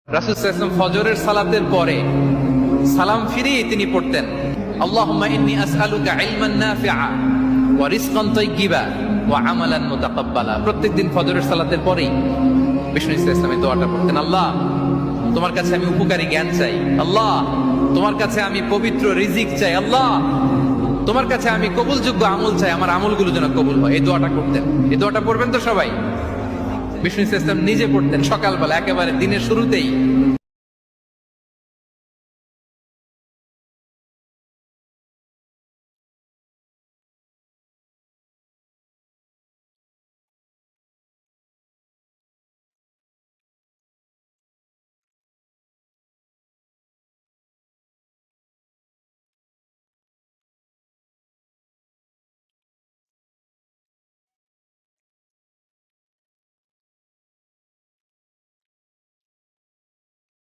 রাসূল সাল্লাল্লাহু আলাইহি ওয়াসাল্লাম ফজরের সালাতের পরে সালাম ফিরিয়ে তিনি পড়তেন, আল্লাহুম্মা ইন্নী আসআলুকা ইলমান নাফিআ ওয়া রিজকান তাইয়্যিবা ওয়া আমালান মুতাকাব্বালা। প্রত্যেকদিন ফজরের সালাতের পরেই বিষ্ণু ইসলামের দোয়াটা পড়তেন, আল্লাহ তোমার কাছে আমি উপকারী জ্ঞান চাই, আল্লাহ তোমার কাছে আমি পবিত্র রিজিক চাই, আল্লাহ তোমার কাছে আমি কবুলযোগ্য আমল চাই, আমার আমলগুলো যেন কবুল হয়। এই দোয়াটা করতেন। এই দোয়াটা পড়বেন তো সবাই। বিষ্ণু ইসলাম নিজে পড়তেন সকালবেলা, একেবারে দিনের শুরুতেই।